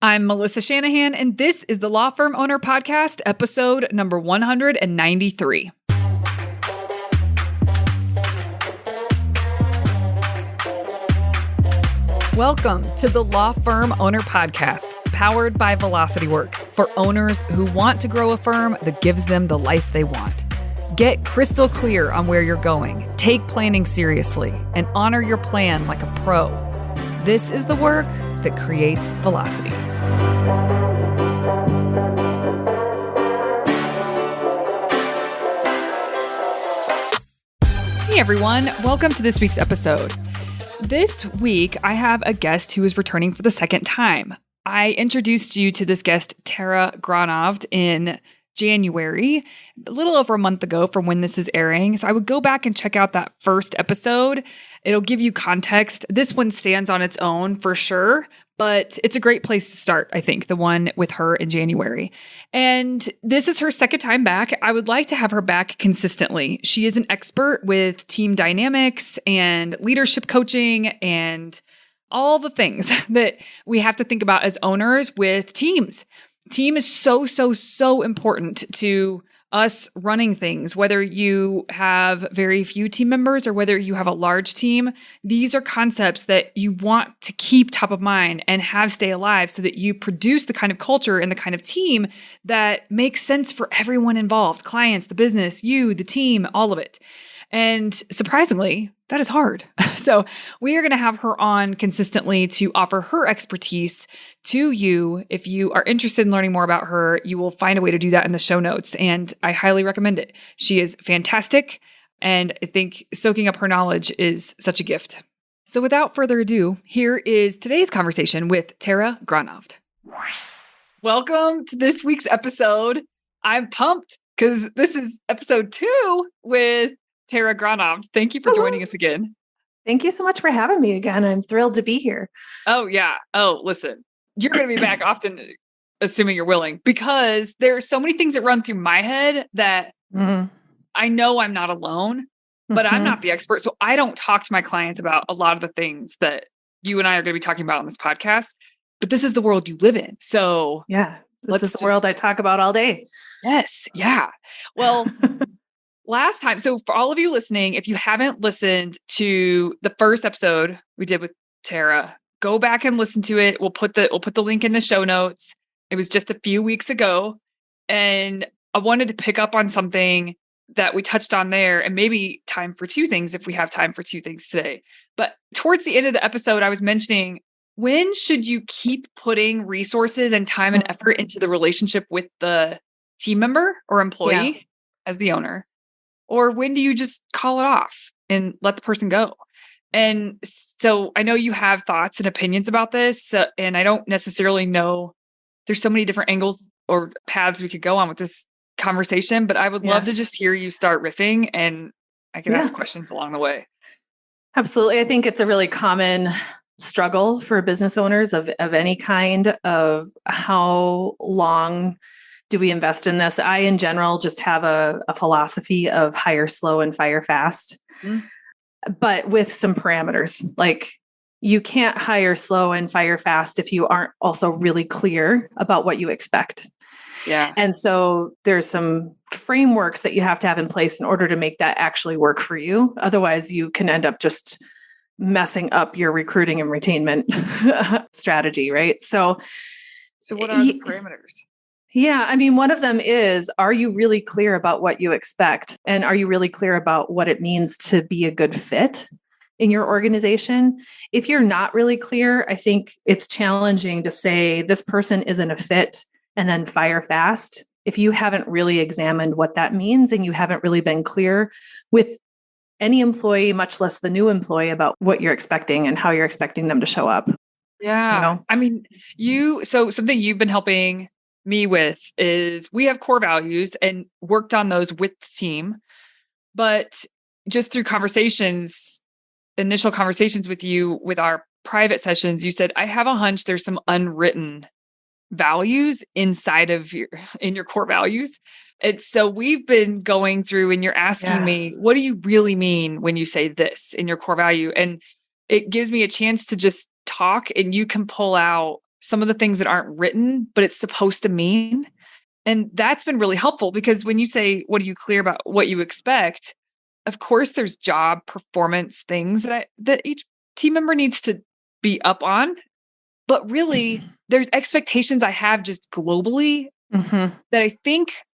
I'm Melissa Shanahan, and this is the Law Firm Owner Podcast, episode number 193. Welcome to the Law Firm Owner Podcast, powered by Velocity Work, for owners who want to grow a firm that gives them the life they want. Get crystal clear on where you're going, take planning seriously, and honor your plan like a pro. This is the work that creates velocity. Hey everyone, welcome to this week's episode. This week, I have a guest who is returning for the second time. I introduced you to this guest, Tara Gronhovd, in January, a little over a month ago from when this is airing. So I would go back and check out that first episode. It'll give you context. This one stands on its own for sure, but it's a great place to start, I think, the one with her in January. And this is her second time back. I would like to have her back consistently. She is an expert with team dynamics and leadership coaching and all the things that we have to think about as owners with teams. Team is so important to us running things, whether you have very few team members or whether you have a large team. These are concepts that you want to keep top of mind and have stay alive so that you produce the kind of culture and the kind of team that makes sense for everyone involved, clients, the business, you, the team, all of it. And surprisingly, that is hard. So we are going to have her on consistently to offer her expertise to you. If you are interested in learning more about her, you will find a way to do that in the show notes. And I highly recommend it. She is fantastic. And I think soaking up her knowledge is such a gift. So without further ado, here is today's conversation with Tara Gronhovd. Welcome to this week's episode. I'm pumped because this is episode 2 with Tara Gronhovd. Thank you for joining us again. Thank you so much for having me again. I'm thrilled to be here. Oh, yeah. Oh, listen, you're going to be back often, assuming you're willing, because there are so many things that run through my head that I know I'm not alone, but I'm not the expert. So I don't talk to my clients about a lot of the things that you and I are going to be talking about on this podcast, but this is the world you live in. So yeah, this is the world I talk about all day. Yes. Yeah. Well, last time, so for all of you listening, if you haven't listened to the first episode we did with Tara, go back and listen to it. We'll put the link in the show notes. It was just a few weeks ago, and I wanted to pick up on something that we touched on there, and maybe time for two things if we have time for two things today. But towards the end of the episode, I was mentioning, when should you keep putting resources and time and effort into the relationship with the team member or employee as the owner? Or when do you just call it off and let the person go? And so I know you have thoughts and opinions about this, and I don't necessarily know. There's so many different angles or paths we could go on with this conversation, but I would love to just hear you start riffing, and I can ask questions along the way. Absolutely. I think it's a really common struggle for business owners of any kind, of how long do we invest in this? I, in general, just have a philosophy of hire slow and fire fast, but with some parameters. Like, you can't hire slow and fire fast if you aren't also really clear about what you expect. Yeah. And so there's some frameworks that you have to have in place in order to make that actually work for you. Otherwise, you can end up just messing up your recruiting and retainment strategy, right? So what are the parameters? Yeah. I mean, one of them is, are you really clear about what you expect? And are you really clear about what it means to be a good fit in your organization? If you're not really clear, I think it's challenging to say this person isn't a fit and then fire fast if you haven't really examined what that means and you haven't really been clear with any employee, much less the new employee, about what you're expecting and how you're expecting them to show up. Yeah. You know? I mean, so something you've been helping me with is, we have core values and worked on those with the team, but just through initial conversations with you, with our private sessions, you said, I have a hunch there's some unwritten values inside of your core values. And so we've been going through, and you're asking me, what do you really mean when you say this in your core value? And it gives me a chance to just talk, and you can pull out some of the things that aren't written, but it's supposed to mean. And that's been really helpful because when you say, what are you clear about what you expect? Of course, there's job performance things that each team member needs to be up on. But really, there's expectations I have just globally that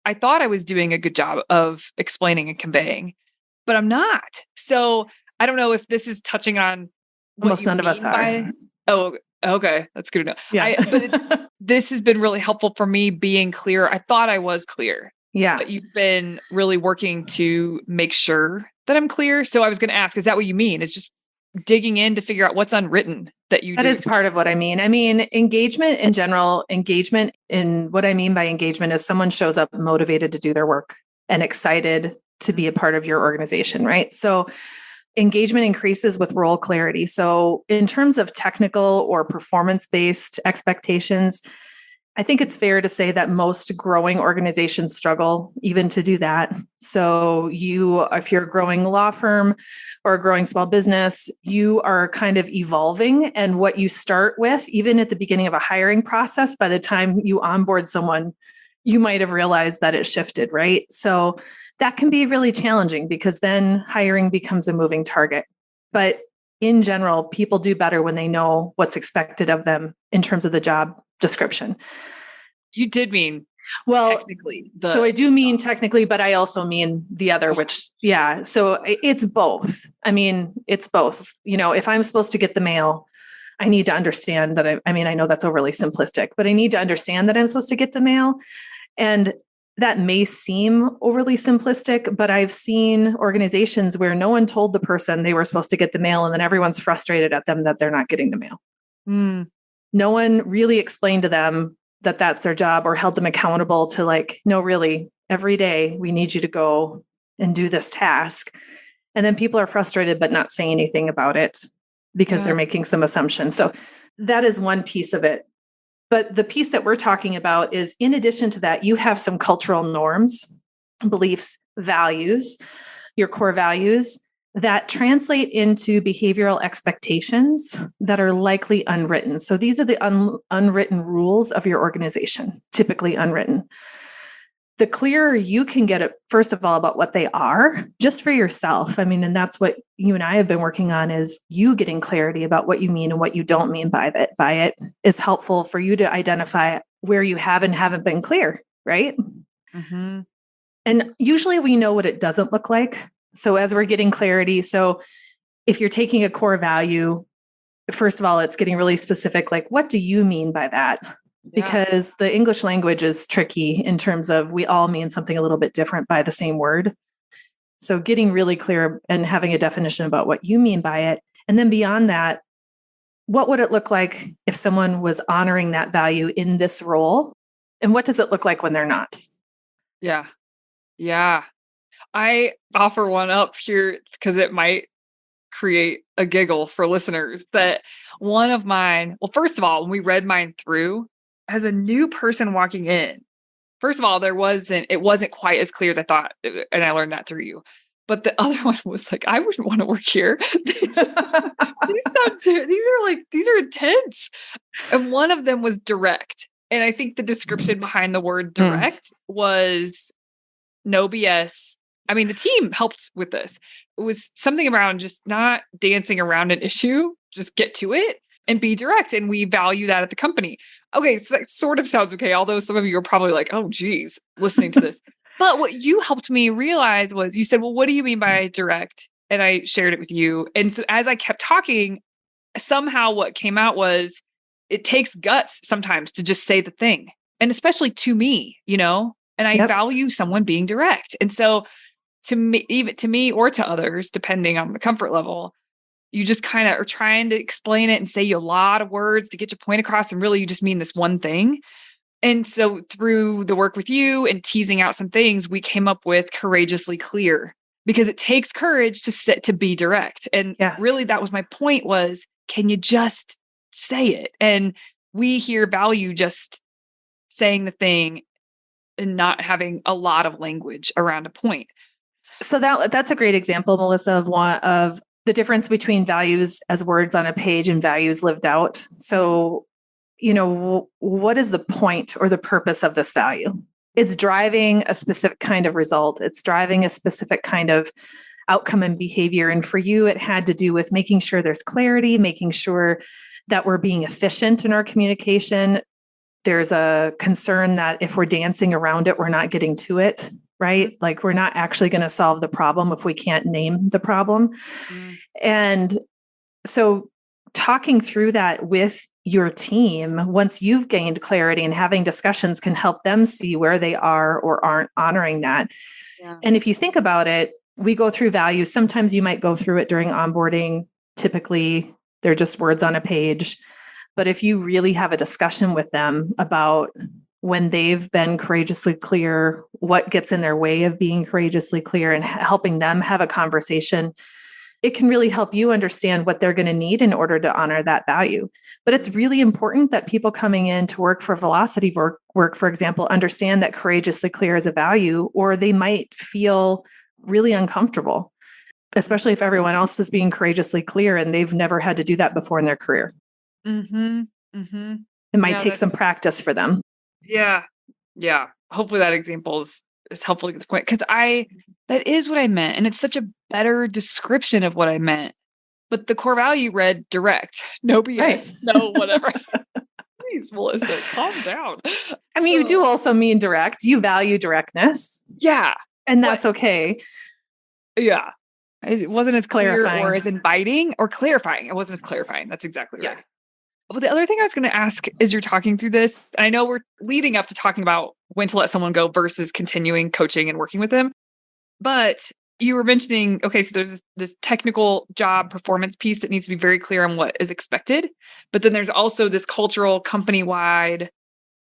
I thought I was doing a good job of explaining and conveying, but I'm not. So I don't know if this is touching on what almost none of us are. Oh, okay. That's good to know. Yeah. This has been really helpful for me being clear. I thought I was clear. Yeah. But you've been really working to make sure that I'm clear. So I was going to ask, is that what you mean? It's just digging in to figure out what's unwritten that you do. That is part of what I mean. I mean, engagement in general, engagement in what I mean by engagement is someone shows up motivated to do their work and excited to be a part of your organization, right? So engagement increases with role clarity. So in terms of technical or performance-based expectations, I think it's fair to say that most growing organizations struggle even to do that. So if you're a growing law firm or a growing small business, you are kind of evolving. And what you start with, even at the beginning of a hiring process, by the time you onboard someone, you might have realized that it shifted, right? So that can be really challenging because then hiring becomes a moving target. But in general, people do better when they know what's expected of them in terms of the job description. You did mean technically. So I do mean technically, but I also mean the other, which, yeah. So it's both. I mean, it's both. If I'm supposed to get the mail, I need to understand that I know that's overly simplistic, but I need to understand that I'm supposed to get the mail. And that may seem overly simplistic, but I've seen organizations where no one told the person they were supposed to get the mail, and then everyone's frustrated at them that they're not getting the mail. No one really explained to them that that's their job or held them accountable to no, really, every day we need you to go and do this task. And then people are frustrated, but not saying anything about it because they're making some assumptions. So that is one piece of it. But the piece that we're talking about is, in addition to that, you have some cultural norms, beliefs, values, your core values that translate into behavioral expectations that are likely unwritten. So these are the unwritten rules of your organization, typically unwritten. The clearer you can get it, first of all, about what they are, just for yourself. I mean, and that's what you and I have been working on, is you getting clarity about what you mean and what you don't mean by it is helpful for you to identify where you have and haven't been clear, right? Mm-hmm. And usually we know what it doesn't look like. So as we're getting clarity, so if you're taking a core value, first of all, it's getting really specific, like, what do you mean by that? Because the English language is tricky in terms of we all mean something a little bit different by the same word. So getting really clear and having a definition about what you mean by it. And then beyond that, what would it look like if someone was honoring that value in this role? And what does it look like when they're not? Yeah. Yeah. I offer one up here because it might create a giggle for listeners, that one of mine, well, first of all, when we read mine through, as a new person walking in, first of all, it wasn't quite as clear as I thought. And I learned that through you. But the other one was like, I wouldn't want to work here. These are intense. And one of them was direct. And I think the description behind the word direct was no BS. I mean, the team helped with this. It was something around just not dancing around an issue, just get to it and be direct. And we value that at the company. Okay, so that sort of sounds okay, although some of you are probably like, oh, geez, listening to this. But what you helped me realize was, you said, well, what do you mean by direct? And I shared it with you. And so as I kept talking, somehow what came out was, it takes guts sometimes to just say the thing. And especially to me, and I value someone being direct. And so to me, even to me or to others, depending on the comfort level, you just kind of are trying to explain it and say a lot of words to get your point across. And really, you just mean this one thing. And so through the work with you and teasing out some things, we came up with courageously clear, because it takes courage to be direct. And really, that was my point, was, can you just say it? And we here value just saying the thing and not having a lot of language around a point. So that's a great example, Melissa, of the difference between values as words on a page and values lived out. So what is the point or the purpose of this value? It's driving a specific kind of result. It's driving a specific kind of outcome and behavior. And for you, it had to do with making sure there's clarity, making sure that we're being efficient in our communication. There's a concern that if we're dancing around it, we're not getting to it, right? Like we're not actually going to solve the problem if we can't name the problem. And so talking through that with your team, once you've gained clarity and having discussions can help them see where they are or aren't honoring that. Yeah. And if you think about it, we go through values. Sometimes you might go through it during onboarding. Typically, they're just words on a page. But if you really have a discussion with them about when they've been courageously clear, what gets in their way of being courageously clear, and helping them have a conversation, it can really help you understand what they're going to need in order to honor that value. But it's really important that people coming in to work for Velocity work, for example, understand that courageously clear is a value, or they might feel really uncomfortable, especially if everyone else is being courageously clear and they've never had to do that before in their career. It might take some practice for them. Yeah. Hopefully that example is helpful to get the point, because that is what I meant. And it's such a better description of what I meant. But the core value read direct, no BS, right. No whatever. Please, Melissa, calm down. I mean, you do also mean direct. You value directness. Yeah. And that's okay. Yeah. It wasn't as clear or as inviting or clarifying. It wasn't as clarifying. That's exactly right. Well, the other thing I was going to ask is, you're talking through this, and I know we're leading up to talking about when to let someone go versus continuing coaching and working with them. But you were mentioning, okay, so there's this technical job performance piece that needs to be very clear on what is expected. But then there's also this cultural company-wide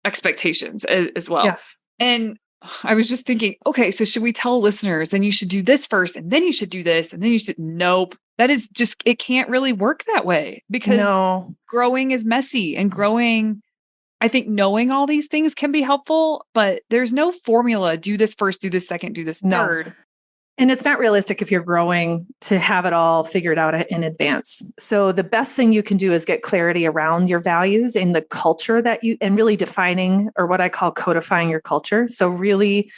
expectations as well. Yeah. And I was just thinking, okay, so should we tell listeners, then you should do this first, and then you should do this, and then you should, nope. That is just, it can't really work that way, because growing is messy, and growing, I think knowing all these things can be helpful, but there's no formula. Do this first, do this second, do this third. And it's not realistic if you're growing to have it all figured out in advance. So the best thing you can do is get clarity around your values and the culture that and really defining, or what I call codifying your culture. So really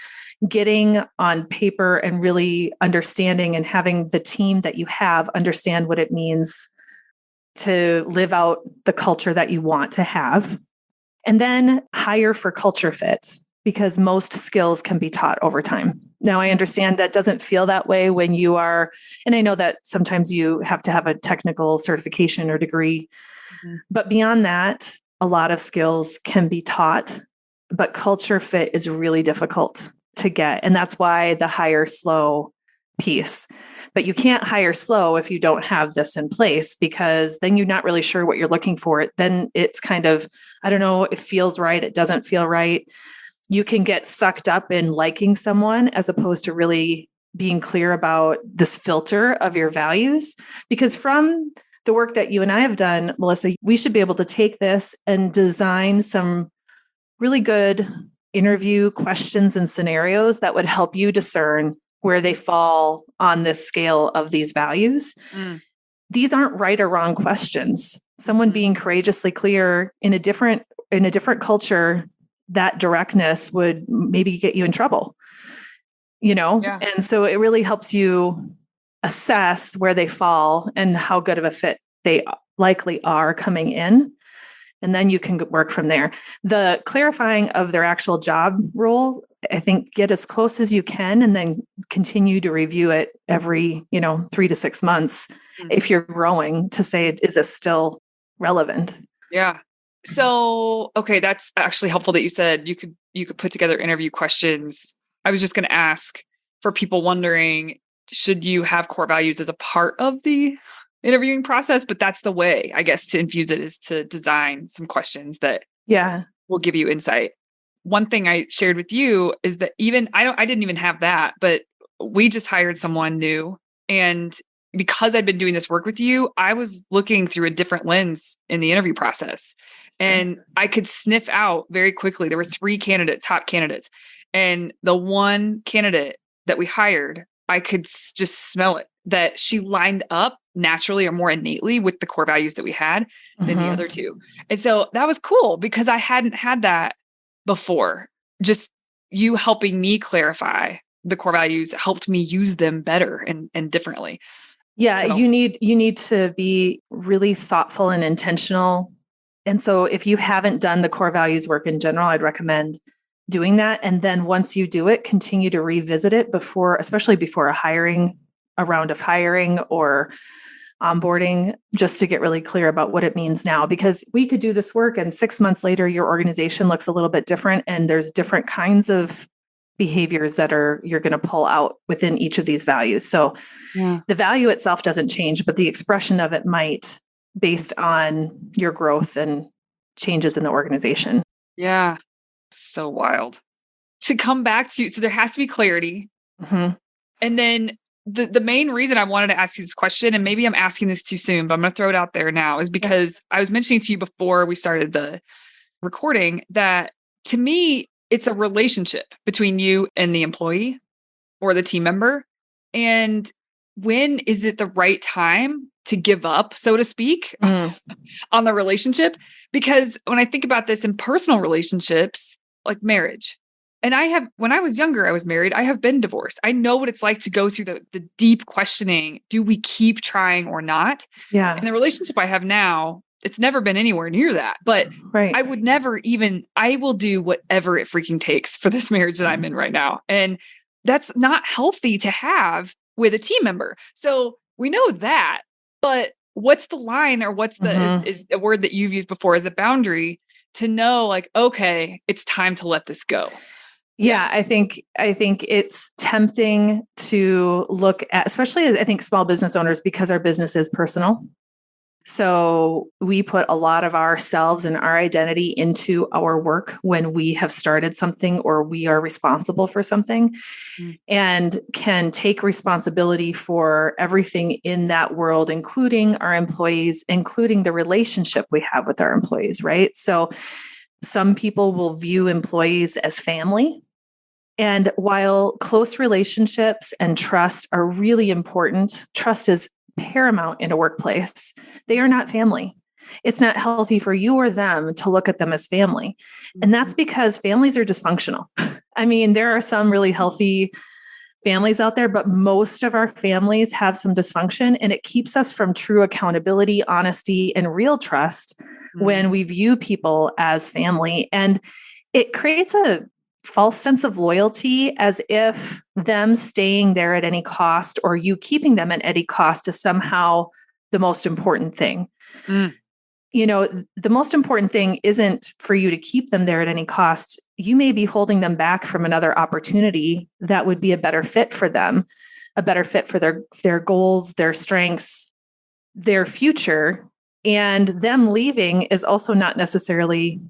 getting on paper and really understanding and having the team that you have understand what it means to live out the culture that you want to have. And then hire for culture fit, because most skills can be taught over time. Now, I understand that doesn't feel that way when you are, and I know that sometimes you have to have a technical certification or degree, but beyond that, a lot of skills can be taught, but culture fit is really difficult to get. And that's why the hire slow piece. But you can't hire slow if you don't have this in place, because then you're not really sure what you're looking for. Then it's kind of, I don't know, it feels right, it doesn't feel right. You can get sucked up in liking someone as opposed to really being clear about this filter of your values. Because from the work that you and I have done, Melissa, we should be able to take this and design some really good interview questions and scenarios that would help you discern where they fall on this scale of these values. These aren't right or wrong questions. Someone being courageously clear in a different culture, that directness would maybe get you in trouble, And so it really helps you assess where they fall and how good of a fit they likely are coming in. And then you can work from there. The clarifying of their actual job role, I think, get as close as you can, and then continue to review it every, 3 to 6 months. If you're growing, to say, is this still relevant? Yeah. So, okay, that's actually helpful that you said you could put together interview questions. I was just going to ask, for people wondering, should you have core values as a part of the interviewing process? But that's the way, I guess, to infuse it, is to design some questions that will give you insight. One thing I shared with you is that I didn't even have that, but we just hired someone new, and because I'd been doing this work with you, I was looking through a different lens in the interview process. And I could sniff out very quickly. There were 3 top candidates. And the one candidate that we hired, I could just smell it, that she lined up naturally or more innately with the core values that we had than the Mhm. other two. And so that was cool because I hadn't had that before. Just you helping me clarify the core values helped me use them better and differently. Yeah, So you need to be really thoughtful and intentional. And so if you haven't done the core values work in general, I'd recommend doing that. And then once you do it, continue to revisit it before, especially before a round of hiring or onboarding, just to get really clear about what it means now. Because we could do this work and 6 months later, your organization looks a little bit different and there's different kinds of behaviors that you're going to pull out within each of these values. So yeah. the value itself doesn't change, but the expression of it might based on your growth and changes in the organization. Yeah. So wild. To come back to, so there has to be clarity. Mhm. And then the main reason I wanted to ask you this question, and maybe I'm asking this too soon, but I'm going to throw it out there now, is because I was mentioning to you before we started the recording that to me, it's a relationship between you and the employee or the team member. And when is it the right time to give up, so to speak, on the relationship? Because when I think about this in personal relationships, like marriage, and when I was younger, I was married. I have been divorced. I know what it's like to go through the deep questioning. Do we keep trying or not? Yeah. And the relationship I have now, it's never been anywhere near that. But Right. I would never I will do whatever it freaking takes for this marriage that I'm in right now. And that's not healthy to have with a team member. So we know that, but what's the line or what's is a word that you've used before as a boundary to know like, okay, it's time to let this go. Yeah, I think it's tempting to look at, especially I think small business owners, because our business is personal. So we put a lot of ourselves and our identity into our work when we have started something or we are responsible for something and can take responsibility for everything in that world, including our employees, including the relationship we have with our employees, right? So some people will view employees as family. And while close relationships and trust are really important, trust is paramount in a workplace. They are not family. It's not healthy for you or them to look at them as family. And that's because families are dysfunctional. I mean, there are some really healthy families out there, but most of our families have some dysfunction, and it keeps us from true accountability, honesty, and real trust when we view people as family. And it creates a false sense of loyalty, as if them staying there at any cost or you keeping them at any cost is somehow the most important thing. You know, the most important thing isn't for you to keep them there at any cost. You may be holding them back from another opportunity that would be a better fit for them, a better fit for their goals, their strengths, their future. And them leaving is also not necessarily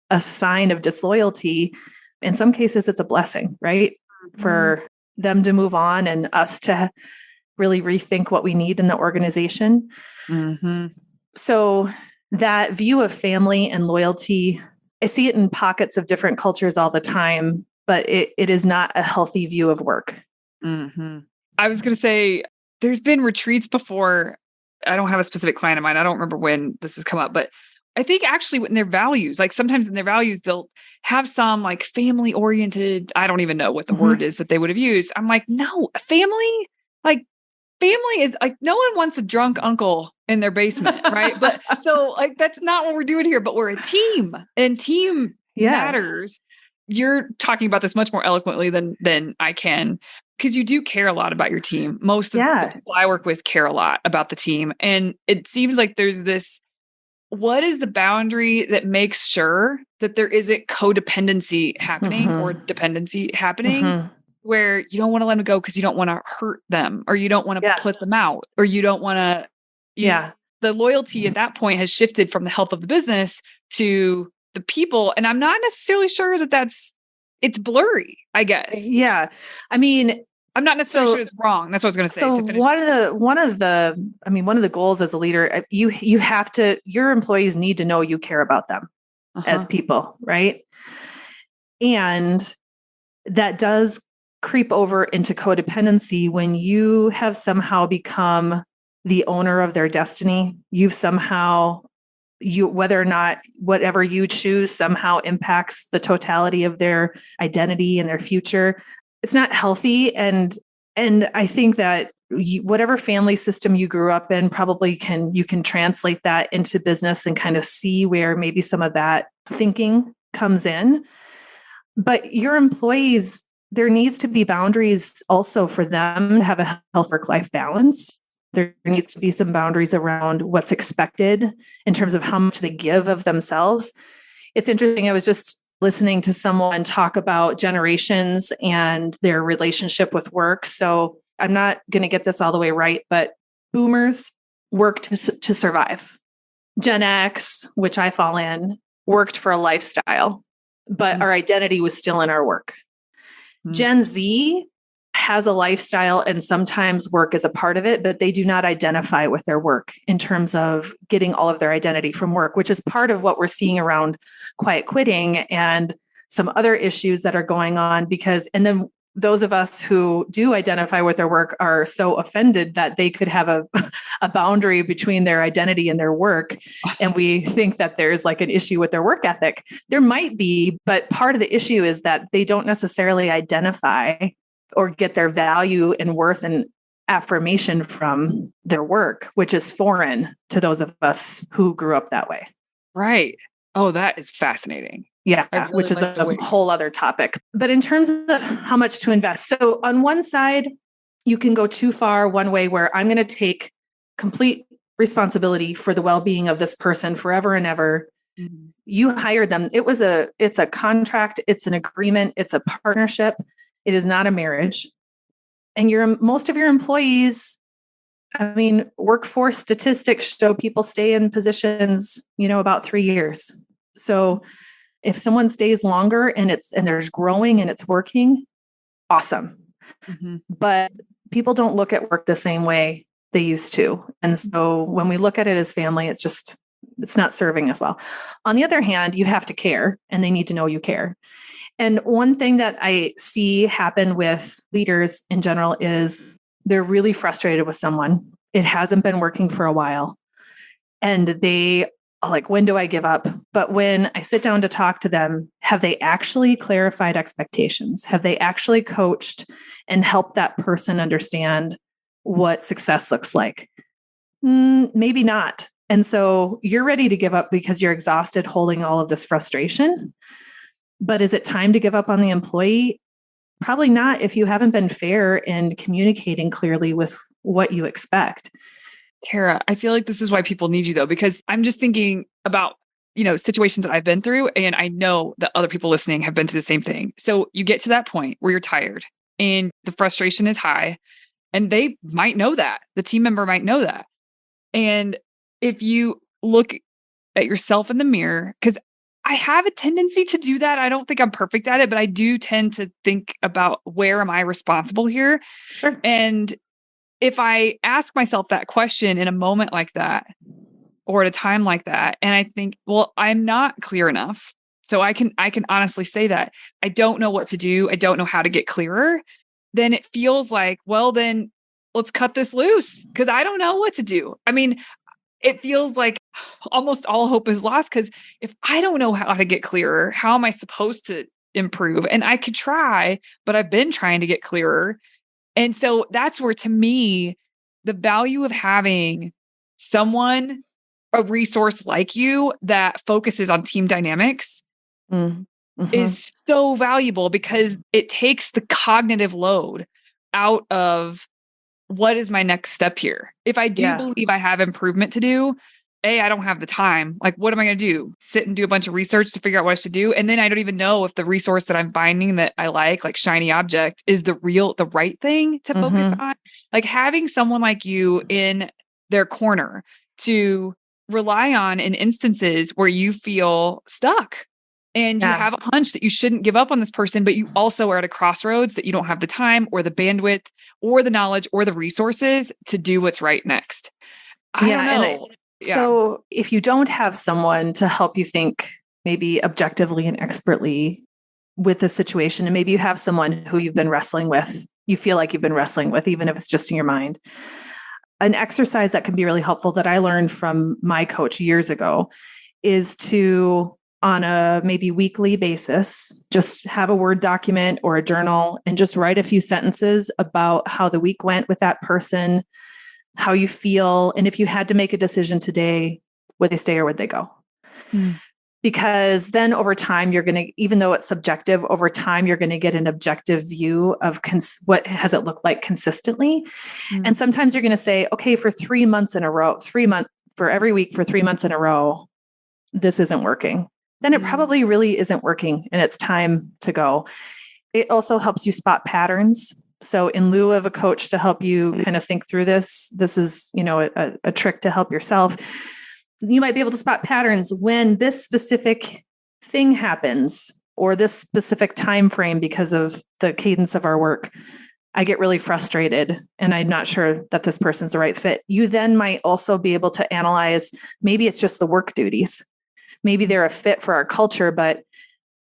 a sign of disloyalty. In some cases, it's a blessing, right? For them to move on and us to really rethink what we need in the organization. So that view of family and loyalty, I see it in pockets of different cultures all the time, but it is not a healthy view of work. I was going to say, there's been retreats before. I don't have a specific client in mind. I don't remember when this has come up, but I think actually in their values, like sometimes in their values, they'll have some like family oriented, I don't even know what the word is that they would have used. I'm like, no, family is like, no one wants a drunk uncle in their basement. Right. But so like, that's not what we're doing here, but we're a team and team matters. You're talking about this much more eloquently than I can, because you do care a lot about your team. Most of the people I work with care a lot about the team. And it seems like there's this, what is the boundary that makes sure that there isn't codependency happening or dependency happening where you don't want to let them go because you don't want to hurt them or you don't want to put them out or you don't want to, the loyalty at that point has shifted from the health of the business to the people. And I'm not necessarily sure that it's blurry, I guess. Yeah. I mean, I'm not necessarily sure it's wrong. That's what I was going to say. So one of the goals as a leader, you have to, your employees need to know you care about them as people, right? And that does creep over into codependency when you have somehow become the owner of their destiny. You've somehow, whether or not whatever you choose somehow impacts the totality of their identity and their future. It's not healthy. And I think that whatever family system you grew up in, probably you can translate that into business and kind of see where maybe some of that thinking comes in. But your employees, there needs to be boundaries also for them to have a health work-life balance. There needs to be some boundaries around what's expected in terms of how much they give of themselves. It's interesting. I was just listening to someone talk about generations and their relationship with work. So I'm not going to get this all the way right, but boomers worked to survive. Gen X, which I fall in, worked for a lifestyle, but our identity was still in our work. Gen Z has a lifestyle and sometimes work is a part of it, but they do not identify with their work in terms of getting all of their identity from work, which is part of what we're seeing around quiet quitting and some other issues that are going on and then those of us who do identify with their work are so offended that they could have a boundary between their identity and their work. And we think that there's like an issue with their work ethic. There might be, but part of the issue is that they don't necessarily identify or get their value and worth and affirmation from their work, which is foreign to those of us who grew up that way. Right. Oh, that is fascinating. Yeah, really, which is a whole other topic. But in terms of how much to invest, so on one side, you can go too far one way where I'm going to take complete responsibility for the well-being of this person forever and ever. Mm-hmm. You hired them. It's a contract. It's an agreement. It's a partnership. It is not a marriage. And most of your employees, workforce statistics show people stay in positions, about 3 years. So if someone stays longer and there's growing and it's working, awesome. Mm-hmm. But people don't look at work the same way they used to. And so when we look at it as family, it's not serving us well. On the other hand, you have to care and they need to know you care. And one thing that I see happen with leaders in general is they're really frustrated with someone. It hasn't been working for a while. And they like, when do I give up? But when I sit down to talk to them, have they actually clarified expectations? Have they actually coached and helped that person understand what success looks like? Maybe not. And so you're ready to give up because you're exhausted holding all of this frustration. But is it time to give up on the employee? Probably not if you haven't been fair in communicating clearly with what you expect. Tara, I feel like this is why people need you though, because I'm just thinking about, situations that I've been through, and I know that other people listening have been through the same thing. So you get to that point where you're tired and the frustration is high, and they might know that. The team member might know that. And if you look at yourself in the mirror, because I have a tendency to do that. I don't think I'm perfect at it, but I do tend to think about where am I responsible here? Sure. And if I ask myself that question in a moment like that, or at a time like that, and I think, well, I'm not clear enough. So I can honestly say that I don't know what to do. I don't know how to get clearer. Then it feels like, well, then let's cut this loose because I don't know what to do. It feels like almost all hope is lost because if I don't know how to get clearer, how am I supposed to improve? And I could try, but I've been trying to get clearer. And so that's where, to me, the value of having someone, a resource like you that focuses on team dynamics is so valuable because it takes the cognitive load out of what is my next step here. If I do believe I have improvement to do, I don't have the time. Like, what am I going to do? Sit and do a bunch of research to figure out what I should do. And then I don't even know if the resource that I'm finding that I like shiny object, is the right thing to focus on. Like having someone like you in their corner to rely on in instances where you feel stuck and you have a hunch that you shouldn't give up on this person, but you also are at a crossroads that you don't have the time or the bandwidth or the knowledge or the resources to do what's right next. I don't know. So if you don't have someone to help you think maybe objectively and expertly with the situation, and maybe you have someone who you've been wrestling with, you feel like you've been wrestling with, even if it's just in your mind, an exercise that can be really helpful that I learned from my coach years ago is to, on a maybe weekly basis, just have a Word document or a journal and just write a few sentences about how the week went with that person, how you feel. And if you had to make a decision today, would they stay or would they go? Because then over time, you're going to, even though it's subjective, over time, you're going to get an objective view of what has it looked like consistently. And sometimes you're going to say, okay, for 3 months in a row, for every week for 3 months in a row, this isn't working. Then it probably really isn't working and it's time to go. It also helps you spot patterns. So in lieu of a coach to help you kind of think through this is, a trick to help yourself. You might be able to spot patterns when this specific thing happens or this specific time frame because of the cadence of our work. I get really frustrated and I'm not sure that this person's the right fit. You then might also be able to analyze, maybe it's just the work duties. Maybe they're a fit for our culture, but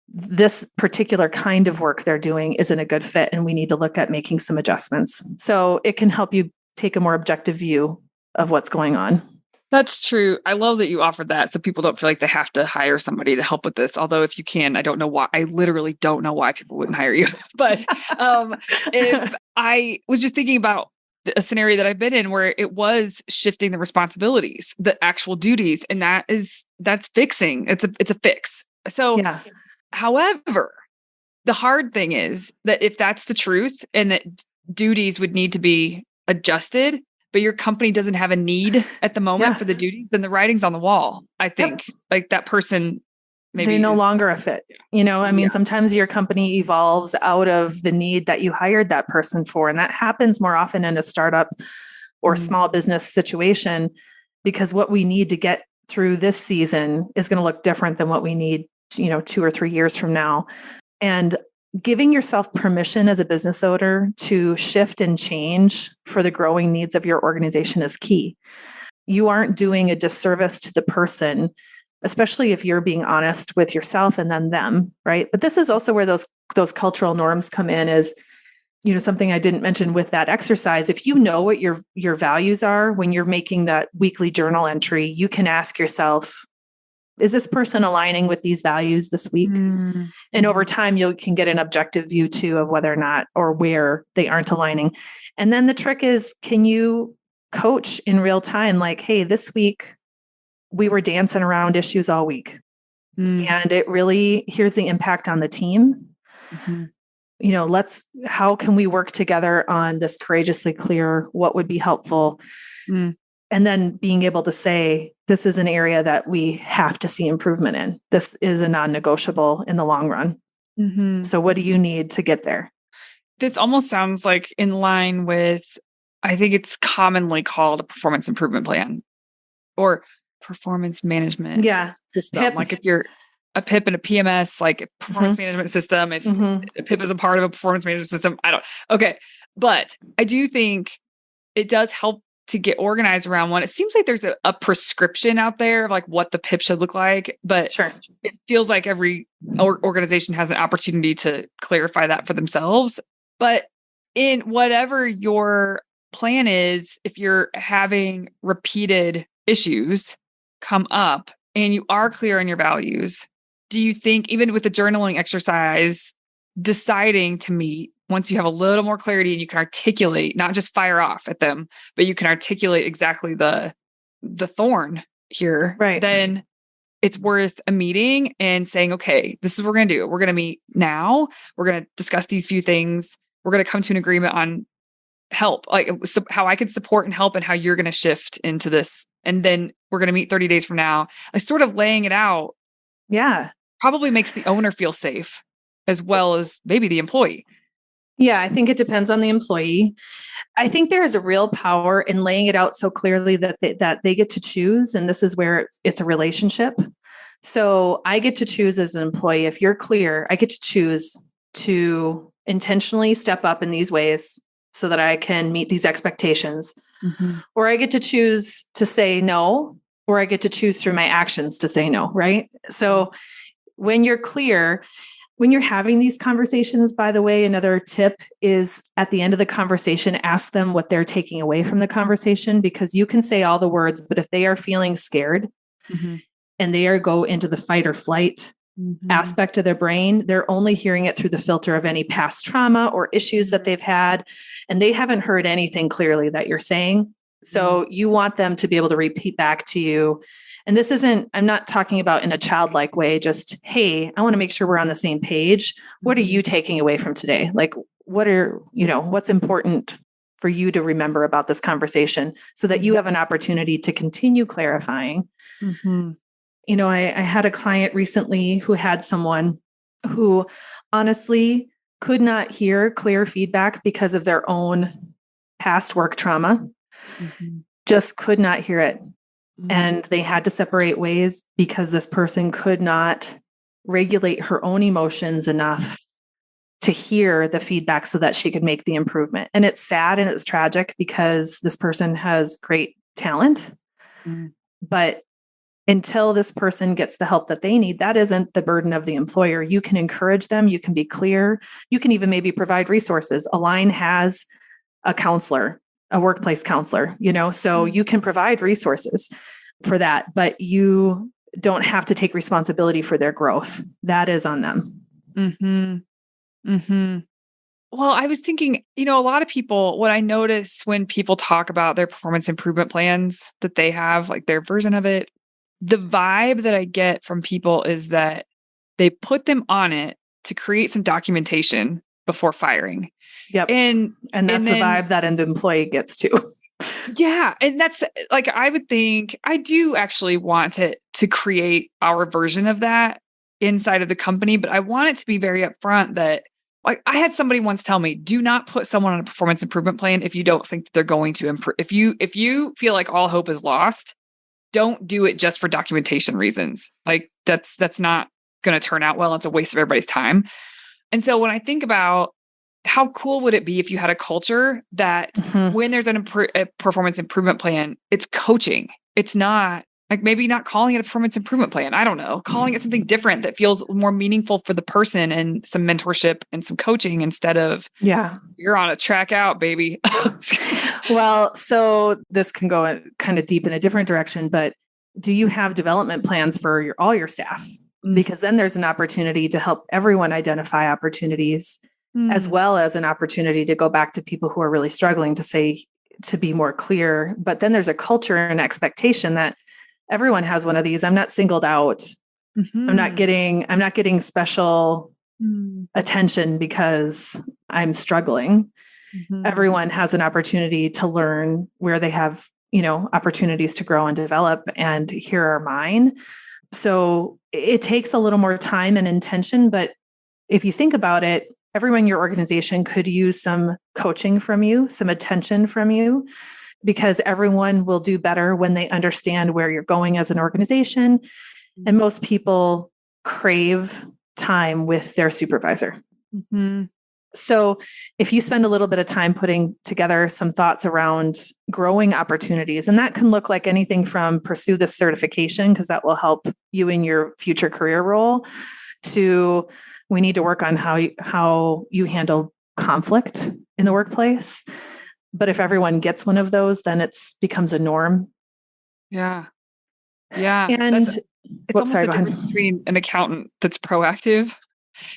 this particular kind of work they're doing isn't a good fit and we need to look at making some adjustments. So it can help you take a more objective view of what's going on. That's true. I love that you offered that so people don't feel like they have to hire somebody to help with this. Although if you can, I don't know why. I literally don't know why people wouldn't hire you. But if I was just thinking about a scenario that I've been in where it was shifting the responsibilities, the actual duties, and that's fixing. It's a fix. So, however, the hard thing is that if that's the truth and that duties would need to be adjusted, but your company doesn't have a need at the moment for the duties, then the writing's on the wall. I think like that person maybe they're no longer a fit. Sometimes your company evolves out of the need that you hired that person for. And that happens more often in a startup or small business situation, because what we need to get through this season is going to look different than what we need, 2 or 3 years from now. And giving yourself permission as a business owner to shift and change for the growing needs of your organization is key. You aren't doing a disservice to the person, especially if you're being honest with yourself and then them, right? But this is also where those cultural norms come in is, something I didn't mention with that exercise. If you know what your values are when you're making that weekly journal entry, you can ask yourself, is this person aligning with these values this week? And over time, you can get an objective view too of whether or not or where they aren't aligning. And then the trick is, can you coach in real time? Like, hey, this week we were dancing around issues all week. And here's the impact on the team. How can we work together on this courageously clear? What would be helpful? And then being able to say, this is an area that we have to see improvement in. This is a non-negotiable in the long run. So what do you need to get there? This almost sounds like in line with, I think it's commonly called a performance improvement plan or performance management system. PIP. Like if you're a PIP and a PMS, like a performance management system, if a PIP is a part of a performance management system, okay. But I do think it does help to get organized around one. It seems like there's a prescription out there of like what the PIP should look like, but it feels like every organization has an opportunity to clarify that for themselves. But in whatever your plan is, if you're having repeated issues come up and you are clear on your values, do you think even with the journaling exercise, deciding to meet once you have a little more clarity and you can articulate, not just fire off at them, but you can articulate exactly the thorn here, then it's worth a meeting and saying, okay, this is what we're going to do. We're going to meet now. We're going to discuss these few things. We're going to come to an agreement on help, like how I could support and help and how you're going to shift into this. And then we're going to meet 30 days from now. Like sort of laying it out. Yeah. Probably makes the owner feel safe as well as maybe the employee. Yeah, I think it depends on the employee. I think there is a real power in laying it out so clearly that they get to choose. And this is where it's a relationship. So I get to choose as an employee. If you're clear, I get to choose to intentionally step up in these ways so that I can meet these expectations. Or I get to choose to say no, or I get to choose through my actions to say no, right? So when you're clear, When you're having these conversations, by the way, another tip is at the end of the conversation, ask them what they're taking away from the conversation, because you can say all the words, but if they are feeling scared and they are go into the fight or flight aspect of their brain, they're only hearing it through the filter of any past trauma or issues that they've had. And they haven't heard anything clearly that you're saying. So you want them to be able to repeat back to you. And this isn't, I'm not talking about in a childlike way, just, hey, I want to make sure we're on the same page. What are you taking away from today? Like, what's important for you to remember about this conversation so that you have an opportunity to continue clarifying. I had a client recently who had someone who honestly could not hear clear feedback because of their own past work trauma, just could not hear it. And they had to separate ways because this person could not regulate her own emotions enough to hear the feedback so that she could make the improvement. And it's sad and it's tragic because this person has great talent, but until this person gets the help that they need, that isn't the burden of the employer. You can encourage them. You can be clear. You can even maybe provide resources. Align has a counselor, a workplace counselor, so you can provide resources for that, but you don't have to take responsibility for their growth. That is on them. Well, I was thinking, a lot of people, what I notice when people talk about their performance improvement plans that they have, like their version of it, the vibe that I get from people is that they put them on it to create some documentation before firing. Yep. And that's the vibe that an employee gets too. Yeah. And that's like, I would think I do actually want to create our version of that inside of the company, but I want it to be very upfront that, like, I had somebody once tell me, do not put someone on a performance improvement plan if you don't think that they're going to improve. If you feel like all hope is lost, don't do it just for documentation reasons. Like that's not going to turn out well. It's a waste of everybody's time. And so when I think about how cool would it be if you had a culture that when there's a performance improvement plan, it's coaching. It's not like maybe not calling it a performance improvement plan. I don't know, calling it something different that feels more meaningful for the person and some mentorship and some coaching instead of, you're on a track out, baby. Well, so this can go kind of deep in a different direction, but do you have development plans for all your staff? Because then there's an opportunity to help everyone identify opportunities, as well as an opportunity to go back to people who are really struggling to be more clear. But then there's a culture and expectation that everyone has one of these. I'm not singled out. I'm not getting special attention because I'm struggling. Everyone has an opportunity to learn where they have, opportunities to grow and develop, and here are mine. So it takes a little more time and intention, but if you think about it, everyone in your organization could use some coaching from you, some attention from you, because everyone will do better when they understand where you're going as an organization. And most people crave time with their supervisor. So if you spend a little bit of time putting together some thoughts around growing opportunities, and that can look like anything from pursue this certification, because that will help you in your future career role, to we need to work on how you handle conflict in the workplace. But if everyone gets one of those, then it becomes a norm. Yeah. And it's almost the difference between an accountant that's proactive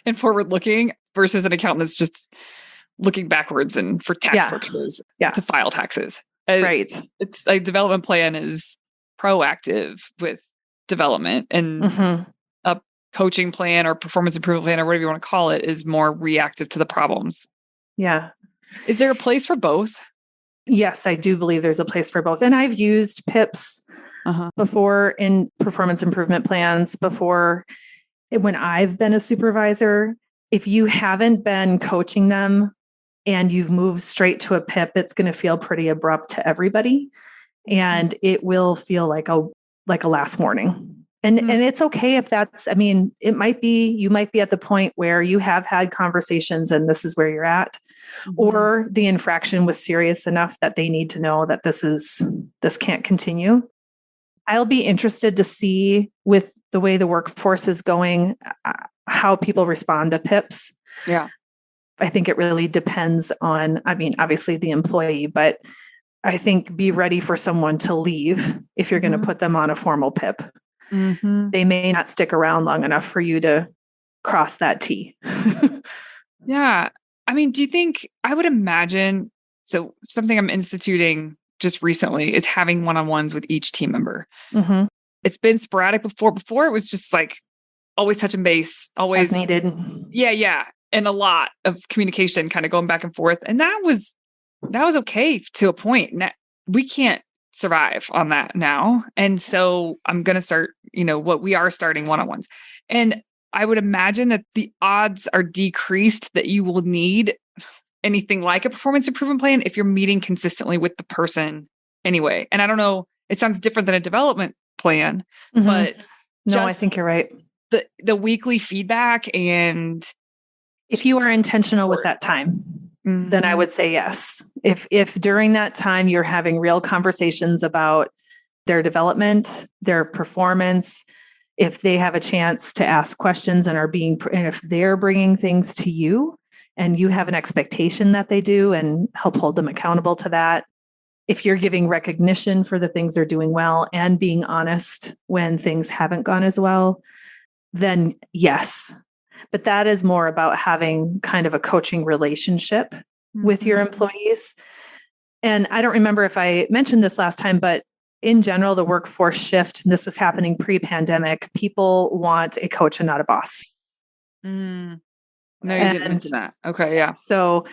and forward-looking versus an accountant that's just looking backwards and for tax purposes to file taxes. Right. It's like development plan is proactive with development, and a coaching plan or performance improvement plan or whatever you want to call it is more reactive to the problems. Yeah. Is there a place for both? Yes, I do believe there's a place for both. And I've used PIPs before in performance improvement plans before when I've been a supervisor. If you haven't been coaching them and you've moved straight to a PIP, it's going to feel pretty abrupt to everybody. And it will feel like a last warning. And it's okay if you might be at the point where you have had conversations and this is where you're at, or the infraction was serious enough that they need to know that this can't continue. I'll be interested to see with the way the workforce is going. how people respond to PIPs. Yeah. I think it really depends on, obviously the employee, but I think be ready for someone to leave if you're going to put them on a formal PIP. They may not stick around long enough for you to cross that T. Yeah. I mean, do you think, I would imagine, so something I'm instituting just recently is having one-on-ones with each team member. It's been sporadic before. Before it was just like always touching base, always as needed. Yeah. And a lot of communication kind of going back and forth. And that was okay to a point. We can't survive on that now. And so I'm going to start, what we are starting one-on-ones. And I would imagine that the odds are decreased that you will need anything like a performance improvement plan if you're meeting consistently with the person anyway. And I don't know, it sounds different than a development plan, but no, I think you're right. The weekly feedback, and if you are intentional with that time, then I would say yes. If during that time you're having real conversations about their development, their performance, if they have a chance to ask questions and if they're bringing things to you and you have an expectation that they do and help hold them accountable to that, if you're giving recognition for the things they're doing well and being honest when things haven't gone as well, then yes. But that is more about having kind of a coaching relationship with your employees. And I don't remember if I mentioned this last time, but in general, the workforce shift, and this was happening pre-pandemic, people want a coach and not a boss. No, you didn't mention that. Okay, yeah. So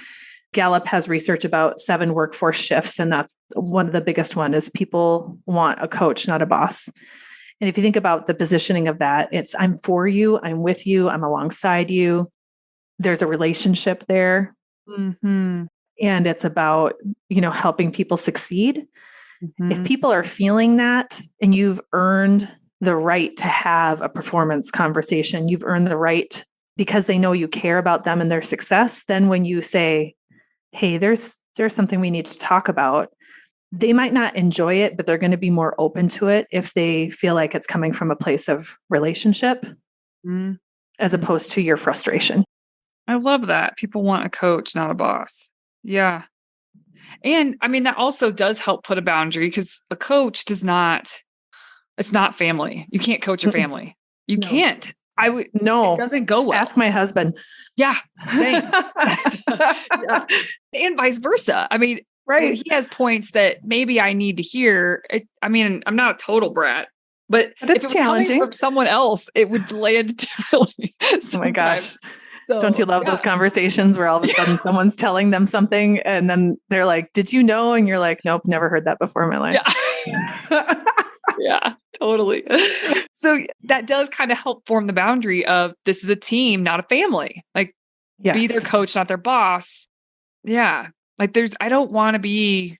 Gallup has research about 7 workforce shifts, and that's one of the biggest one is people want a coach, not a boss. And if you think about the positioning of that, it's I'm for you, I'm with you, I'm alongside you. There's a relationship there. And it's about, helping people succeed. If people are feeling that and you've earned the right to have a performance conversation, you've earned the right because they know you care about them and their success, then when you say, hey, there's something we need to talk about, they might not enjoy it, but they're going to be more open to it if they feel like it's coming from a place of relationship as opposed to your frustration. I love that. People want a coach, not a boss. Yeah. And I mean, that also does help put a boundary because a coach it's not family. You can't coach your family. You can't. No, it doesn't go well. Ask my husband. Yeah. Same. Yeah. And vice versa. I mean, right. He has points that maybe I need to hear. I'm not a total brat, but if it was coming from someone else, it would land differently. Oh my gosh. So, don't you love those conversations where all of a sudden someone's telling them something and then they're like, did you know? And you're like, nope, never heard that before in my life. Yeah, yeah, totally. So that does kind of help form the boundary of this is a team, not a family. Like be their coach, not their boss. Yeah. Like I don't want to be,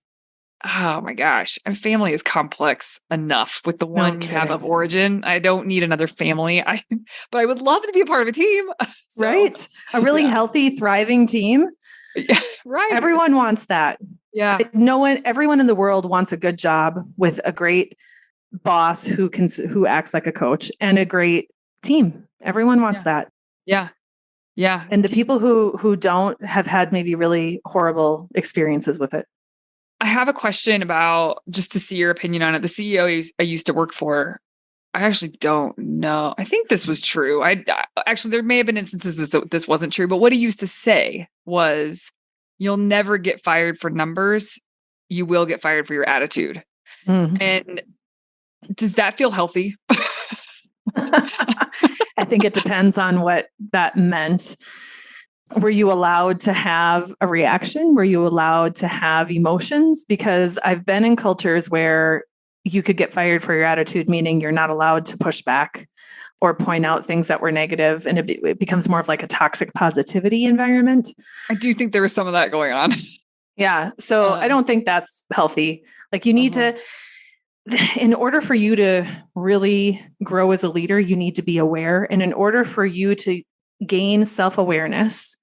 oh my gosh. And family is complex enough with the one you have of origin. I don't need another family. But I would love to be a part of a team. So, right. A really healthy, thriving team. Yeah, right. Everyone wants that. Yeah. Everyone in the world wants a good job with a great boss who acts like a coach and a great team. Everyone wants that. Yeah. Yeah. And the people who don't have had maybe really horrible experiences with it. I have a question about, just to see your opinion on it. The CEO I used to work for, I actually don't know. I think this was true. Actually, there may have been instances that this wasn't true, but what he used to say was, you'll never get fired for numbers. You will get fired for your attitude. And does that feel healthy? I think it depends on what that meant. Were you allowed to have a reaction? Were you allowed to have emotions? Because I've been in cultures where you could get fired for your attitude, meaning you're not allowed to push back or point out things that were negative. And it becomes more of like a toxic positivity environment. I do think there was some of that going on. Yeah. So I don't think that's healthy. Like you need to, in order for you to really grow as a leader, you need to be aware. And in order for you to gain self-awareness,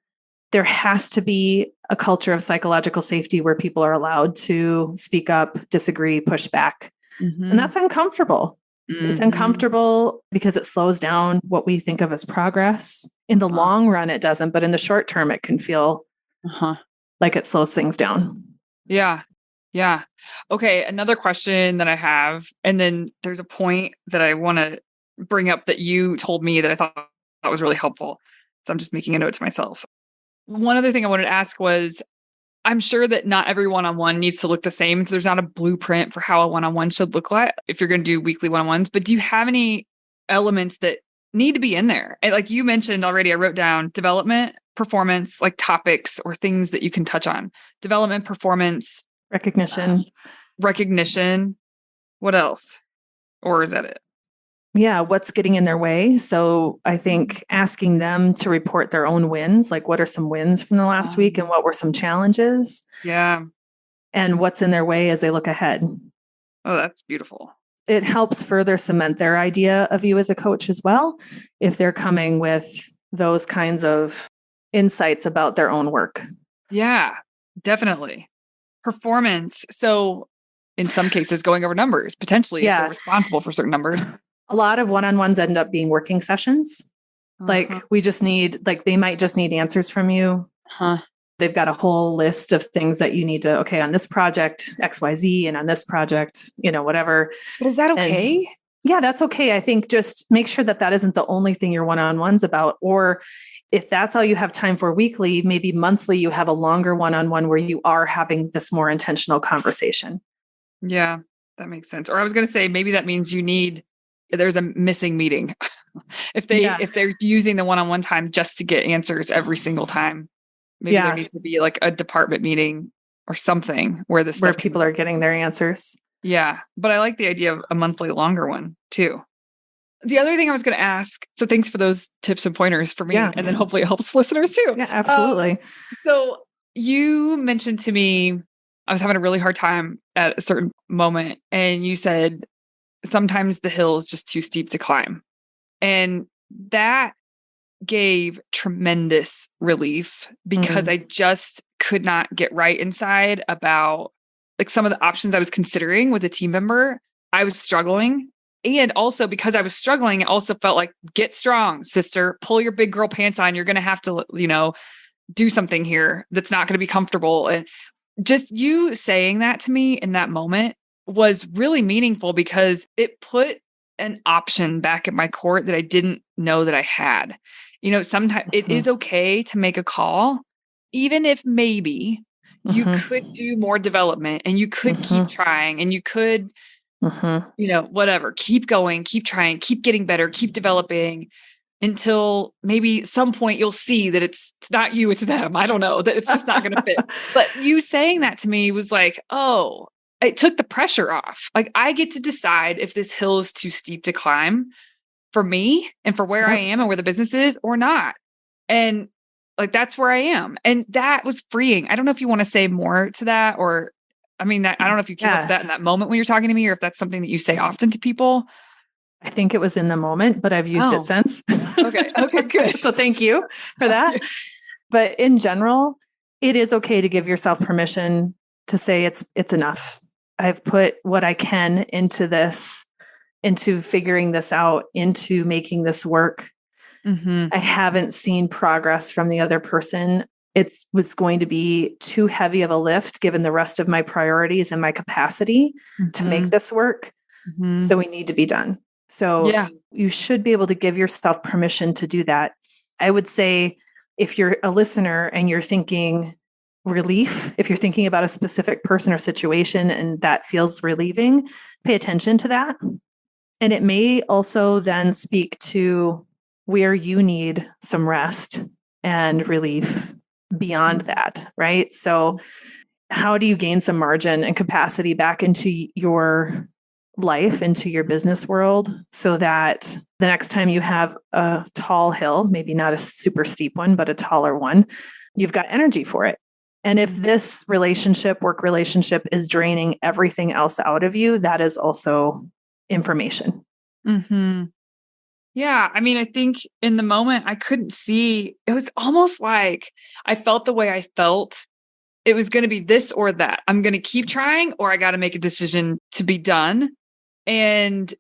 there has to be a culture of psychological safety where people are allowed to speak up, disagree, push back. And that's uncomfortable. It's Mm-hmm. uncomfortable because it slows down what we think of as progress. In the long run, it doesn't, but in the short term, it can feel like it slows things down. Yeah. Yeah. Okay. Another question that I have, and then there's a point that I want to bring up that you told me that I thought that was really helpful. So I'm just making a note to myself. One other thing I wanted to ask was, I'm sure that not every one-on-one needs to look the same. So there's not a blueprint for how a one-on-one should look like if you're going to do weekly one-on-ones. But do you have any elements that need to be in there? And like you mentioned already, I wrote down development, performance, like topics or things that you can touch on. Development, performance, recognition. What else? Or is that it? Yeah, what's getting in their way? So I think asking them to report their own wins, like what are some wins from the last week and what were some challenges? Yeah. And what's in their way as they look ahead. Oh, that's beautiful. It helps further cement their idea of you as a coach as well, if they're coming with those kinds of insights about their own work. Yeah, definitely. Performance. So in some cases, going over numbers, potentially if they're responsible for certain numbers. A lot of one-on-ones end up being working sessions. Like we just need, like they might just need answers from you. They've got a whole list of things that you need to, okay, on this project, XYZ, and on this project, whatever. But is that okay? And yeah, that's okay. I think just make sure that that isn't the only thing your one-on-one's about. Or if that's all you have time for weekly, maybe monthly, you have a longer one-on-one where you are having this more intentional conversation. Yeah, that makes sense. Or I was going to say, maybe that means there's a missing meeting. if they're using the one-on-one time just to get answers every single time, maybe there needs to be like a department meeting or something where people are getting their answers. Yeah. But I like the idea of a monthly longer one too. The other thing I was going to ask, so thanks for those tips and pointers for me, and then hopefully it helps listeners too. Yeah, absolutely. So you mentioned to me, I was having a really hard time at a certain moment, and you said, sometimes the hill is just too steep to climb. And that gave tremendous relief because I just could not get right inside about like some of the options I was considering with a team member. I was struggling. And also because I was struggling, it also felt like, get strong, sister, pull your big girl pants on. You're going to have to, do something here that's not going to be comfortable. And just you saying that to me in that moment was really meaningful because it put an option back at my court that I didn't know that I had. Sometimes it is okay to make a call, even if maybe you could do more development and you could keep trying and you could, whatever, keep going, keep trying, keep getting better, keep developing until maybe some point you'll see that it's not you, it's them. I don't know, that it's just not going to fit. But you saying that to me was like, oh, it took the pressure off. Like I get to decide if this hill is too steep to climb for me and for where I am and where the business is or not. And like, that's where I am. And that was freeing. I don't know if you want to say more to that, or, I don't know if you came up with that in that moment when you're talking to me, or if that's something that you say often to people. I think it was in the moment, but I've used it since. Okay, good. So thank you for that. But in general, it is okay to give yourself permission to say it's enough. I've put what I can into this, into figuring this out, into making this work. I haven't seen progress from the other person. It was going to be too heavy of a lift given the rest of my priorities and my capacity to make this work. So we need to be done. So you should be able to give yourself permission to do that. I would say if you're a listener and you're thinking relief, if you're thinking about a specific person or situation and that feels relieving, pay attention to that. And it may also then speak to where you need some rest and relief beyond that, right? So how do you gain some margin and capacity back into your life, into your business world, so that the next time you have a tall hill, maybe not a super steep one, but a taller one, you've got energy for it. And if this work relationship is draining everything else out of you, that is also information. Yeah. I think in the moment I couldn't see, it was almost like I felt the way I felt. It was going to be this or that. I'm going to keep trying, or I got to make a decision to be done. And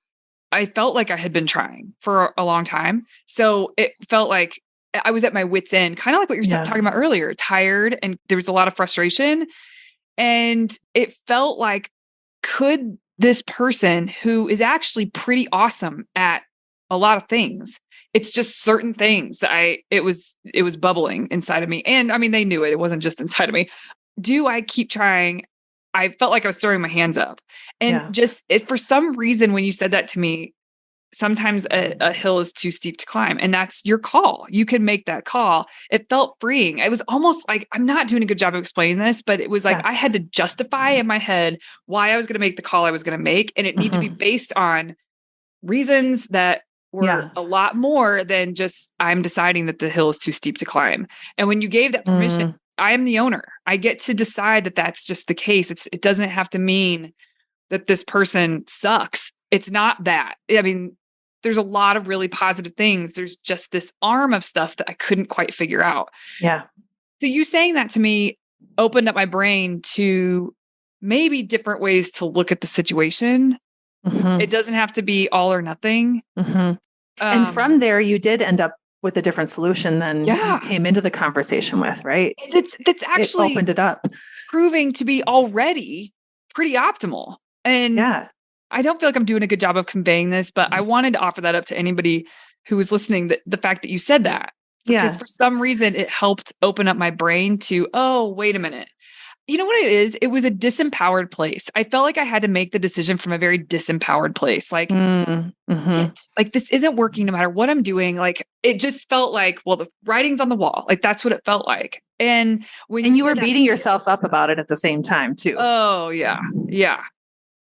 I felt like I had been trying for a long time. So it felt like I was at my wit's end, kind of like what you're talking about earlier, tired, and there was a lot of frustration. And it felt like, could this person who is actually pretty awesome at a lot of things, it's just certain things that it was bubbling inside of me. And I mean, they knew it. It wasn't just inside of me. Do I keep trying? I felt like I was throwing my hands up. And just for some reason, when you said that to me, sometimes a hill is too steep to climb, and that's your call. You can make that call. It felt freeing. It was almost like, I'm not doing a good job of explaining this, but it was like I had to justify in my head why I was going to make the call I was going to make. And it needed to be based on reasons that were a lot more than just, I'm deciding that the hill is too steep to climb. And when you gave that permission, I am the owner. I get to decide that that's just the case. It doesn't have to mean that this person sucks. It's not that. I mean, there's a lot of really positive things. There's just this arm of stuff that I couldn't quite figure out. Yeah. So you saying that to me opened up my brain to maybe different ways to look at the situation. It doesn't have to be all or nothing. And from there, you did end up with a different solution than you came into the conversation with, right? That's actually it opened it up, proving to be already pretty optimal. And I don't feel like I'm doing a good job of conveying this, but I wanted to offer that up to anybody who was listening, that the fact that you said that, because for some reason it helped open up my brain to, oh, wait a minute. You know what it is? It was a disempowered place. I felt like I had to make the decision from a very disempowered place. Like, like this isn't working no matter what I'm doing. Like, it just felt like, well, the writing's on the wall. Like, that's what it felt like. And when you were beating yourself up about it at the same time too. Oh yeah. Yeah.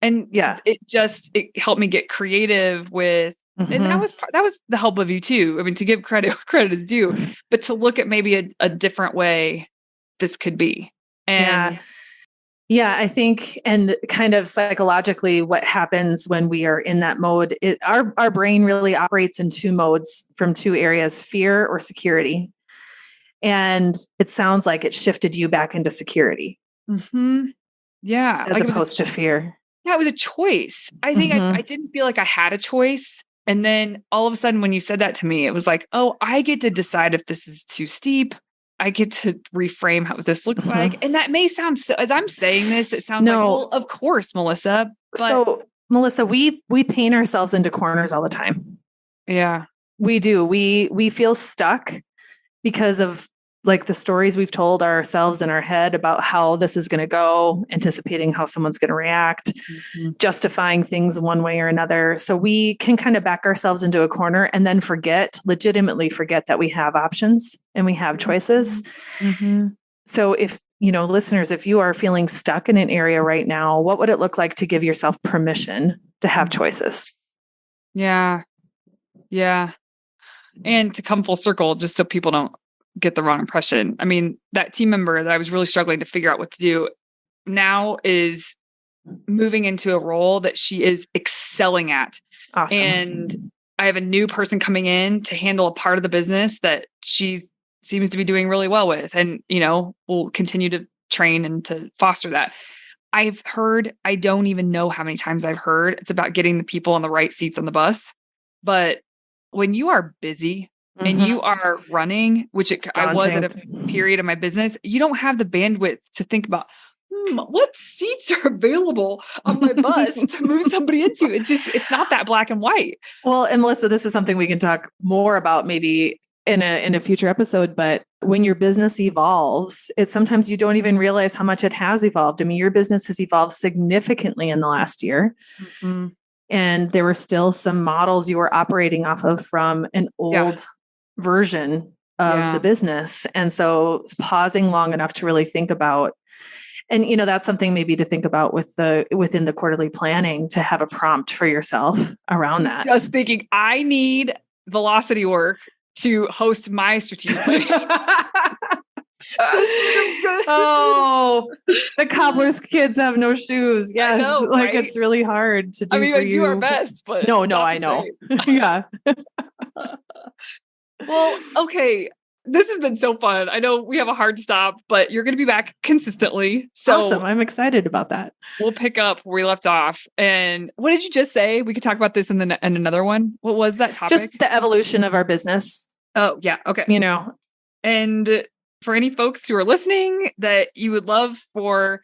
And it helped me get creative with, and that was the help of you too. I mean, to give credit where credit is due, but to look at maybe a different way this could be. And I think, and kind of psychologically, what happens when we are in that mode, our brain really operates in two modes from two areas, fear or security. And it sounds like it shifted you back into security. Yeah. As opposed to fear. Yeah, it was a choice. I think I didn't feel like I had a choice. And then all of a sudden, when you said that to me, it was like, oh, I get to decide if this is too steep. I get to reframe how this looks like. And that may sound so, as I'm saying this, it sounds like, well, of course, Melissa. But so Melissa, we paint ourselves into corners all the time. Yeah, we do. We feel stuck because of like the stories we've told ourselves in our head about how this is going to go, anticipating how someone's going to react, justifying things one way or another. So we can kind of back ourselves into a corner and then legitimately forget that we have options and we have choices. So if, listeners, if you are feeling stuck in an area right now, what would it look like to give yourself permission to have choices? Yeah. Yeah. And to come full circle, just so people don't get the wrong impression. I mean, that team member that I was really struggling to figure out what to do now is moving into a role that she is excelling at. Awesome. And I have a new person coming in to handle a part of the business that she seems to be doing really well with. And, we'll continue to train and to foster that. I've heard, I don't even know how many times I've heard it's about getting the people on the right seats on the bus. But when you are busy, and you are running, which I was at a period of my business, you don't have the bandwidth to think about, what seats are available on my bus to move somebody into. It's not that black and white. Well, and Melissa, this is something we can talk more about maybe in a future episode, but when your business evolves, sometimes you don't even realize how much it has evolved. I mean, your business has evolved significantly in the last year. And there were still some models you were operating off of from an old version of the business. And so pausing long enough to really think about, and that's something maybe to think about within the quarterly planning, to have a prompt for yourself around that. Just thinking, I need velocity work to host my strategic planning. The cobbler's kids have no shoes. Yes. Know, right? It's really hard to do. I mean, we do our best, but no, I know. Yeah. Well, okay. This has been so fun. I know we have a hard stop, but you're going to be back consistently. So awesome. I'm excited about that. We'll pick up where we left off. And what did you just say? We could talk about this in another one. What was that topic? Just the evolution of our business. Oh, yeah. Okay. And for any folks who are listening that you would love for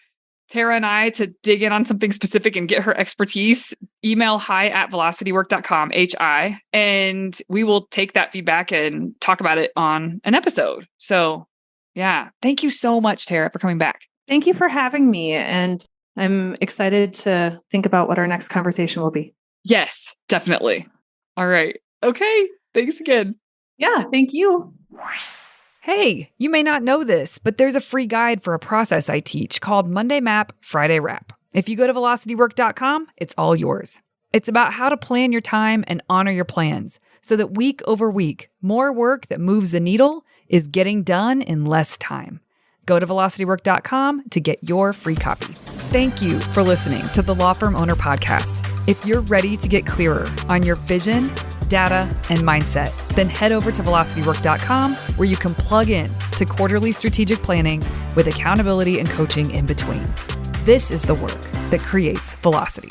Tara and I to dig in on something specific and get her expertise, email hi@velocitywork.com, HI, and we will take that feedback and talk about it on an episode. So yeah, thank you so much, Tara, for coming back. Thank you for having me. And I'm excited to think about what our next conversation will be. Yes, definitely. All right. Okay. Thanks again. Yeah, thank you. Hey, you may not know this, but there's a free guide for a process I teach called Monday Map, Friday Wrap. If you go to velocitywork.com, it's all yours. It's about how to plan your time and honor your plans so that week over week, more work that moves the needle is getting done in less time. Go to velocitywork.com to get your free copy. Thank you for listening to the Law Firm Owner Podcast. If you're ready to get clearer on your vision, data, and mindset, then head over to velocitywork.com where you can plug in to quarterly strategic planning with accountability and coaching in between. This is the work that creates velocity.